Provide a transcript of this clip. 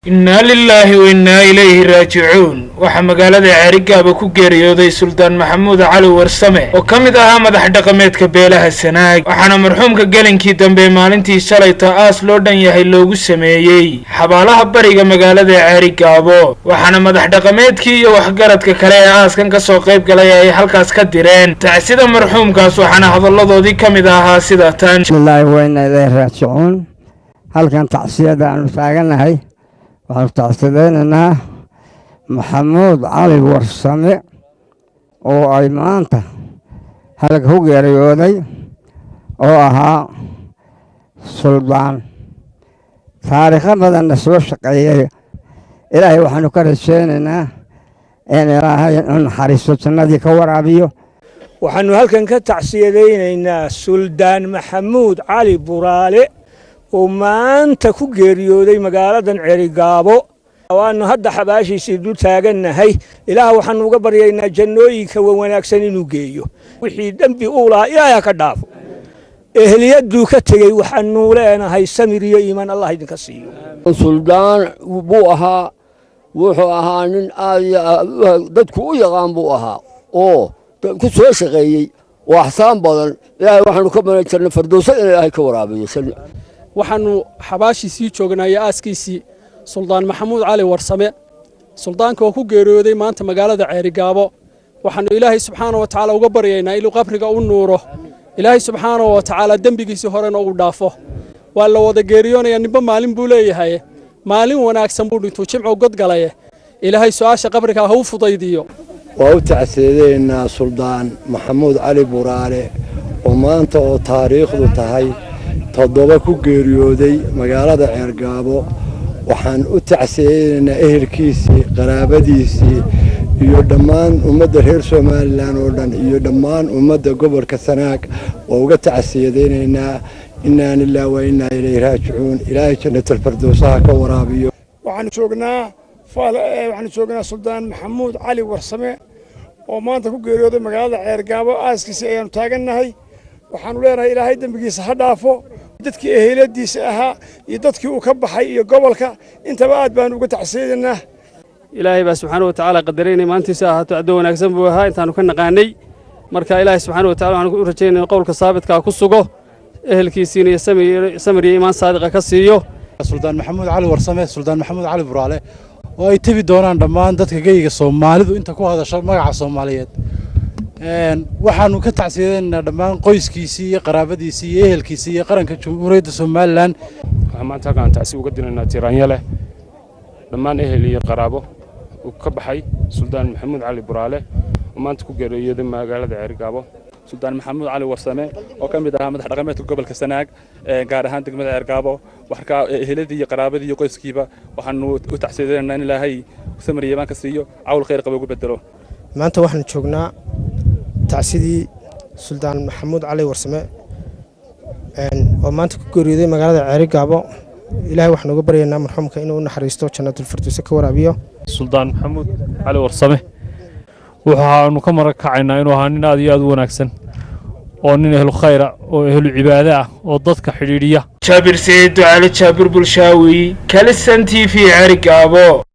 إنا لله وإنا إليه راجعون وحمقالة Ceerigaabo ku geeriyooday Suldaan Maxamuud Cali Warsame oo kamid ahaa madax dhaqameedka beelaha Sanaag waxaana marxuumka galinkii dambe maalintii shalayta aas loo dhan yahay loogu sameeyay xabaalaha bariga magaalada Ceerigaabo waxaana madax dhaqameedkii iyo waxgaradka kale ee aaskan ka soo qayb galay ay halkaas ka direen tacsida marxuumkaas waxaana hadalladoodii kamid ahaa sida tan Bismillaahi wa innaa ilayhi raajicuun halkan tacsiyada aanu taaganahay waxaan tacsideynaa Maxamuud Cali Warsame oo ay maanta halka ku geeriyooday oo ahaa Suldaan taariikh badan soo shaqeeyay ilaahay waxaanu ka rajaynaynaa in ilaahay naxariisto jannadii ka waraabiyo waxaanu halkan ka tacsiyadeynaynaa Suldaan Maxamuud Cali Buraale oo maanta ku geeriyooday magaaladan Ceerigaabo waanu hadda xabaashiisii dul taaganahay ilaah waxaanu uga baryaynaa jannooyinka wanaagsan inuu geeyo wixii dambi uu lahaa ilaahay ka dhaafo ehliyadu ka tagay waxaanu leenahay samir iyo iimaan Allah idinka siiyo Suldaan buu ahaa wuxuu ahaa nin dadku u yaqaan buu ahaa oo ku soo shaqeeyay waxsaan badan ilaahay waxaanu ka baran jirnay fardoosa ilaahay ka waraabiyo waxaanu xabaashiisii joognay aaskiisii Suldaan Maxamuud Cali Warsame suldaanka oo ku geeriyooday maanta magaalada Ceerigaabo waxaanu Ilaahay subxaanahu wa ta'ala uga baryaynaa inuu qabriga u nuuro Ilaahay subxaanahu wa ta'ala dambigiisa horena uu dhaafo waa la wada geeriyoonaya ninba maalin buu leeyahay maalin wanaagsan buu dhinto jimco god galay Ilaahay su'aasha qabriga ha u fudaydiyo waa u tacsiyeynaa Suldaan Maxamuud Cali Buraale oo maanta oo taariikhdu tahay toddoba ku geeriyooday magaalada Ceerigaabo waxaan u tacsiyeynaa ehelkiisii qaraabadiisii iyo dhammaan ummadda reer Soomaaliland oo dhan iyo dhammaan ummadda gobolka Sanaag oo uga tacsiyeynaa inna lillahi wa inna ilayhi raaji'uun ilaahay jannatul firdaws ka waraabiyo waxaan joognaa Suldaan Maxamuud Cali Warsame oo maanta ku geeriyooday magaalada Ceerigaabo aaskiisa ayaan taaganahay waxaanu leenahay ilaahay dambigiisa ha dhaafo dadkii eheladiisa ahaa iyo dadkii uu ka baxay iyo gobolka intaba aad baan uga tacsiyeynaa ilaahay baa subxaanahu wa ta'ala qadareynay maantiisa ahaato ado wanaagsan buu ahaa intaanu ka naqaanay marka ilaahay subxaanahu wa ta'ala waxaan u rajaynaynaa qowlka saabidka ku sugo ehelkiisina iyo samir iyo iimaan saadiqa ka siiyo Suldaan Maxamuud Cali Warsame Suldaan Maxamuud Cali Buraale oo ay tabi doonaan dhammaan dadka geyga Soomaalidu inta ku hadasha magaca Soomaaliyeed waxaanu ka tacsiyeynaa dhammaan qoyskiisii iyo qaraabadiisii iyo ehelkiisii iyo qaranka Jamhuuriyadda Soomaaliland waxaan maanta halkaan tacsi uga dinaynaa tiraanyale dhammaan ehel iyo qaraabo uu ka baxay Suldaan Maxamuud Cali Buraale oo maanta ku geeriyooday magaalada Ceerigaabo Suldaan Maxamuud Cali Warsame oo kamid ahaa madax dhaqameedka gobolka Sanaag gaar ahaan degmada Ceerigaabo waxka eheladii iyo qaraabadii iyo qoyskiiba waxaanu u tacsiyeynaa in ilaahay samriye iimaan ka siiyo cawl khayr qabo ugu bedelo maanta waxaan joognaa tacsidii Suldaan Maxamuud Cali Warsame oo maanta ku geeriyooday magaalada Ceerigaabo ilaahay waxaan uga baryaynaa marxuumka inuu naxariisto jannatul firdaws ka waraabiyo Suldaan Maxamuud Cali Warsame waxaanu ka marakacaynaa inuu ahaa nin aad iyo aad u wanaagsan oo nin ehlu khayr oo ehlu cibaado ah oo dadka xiriiriya Jaabir Saciid Ali Jaabir Bulshaawi Kalisan TV Ceerigaabo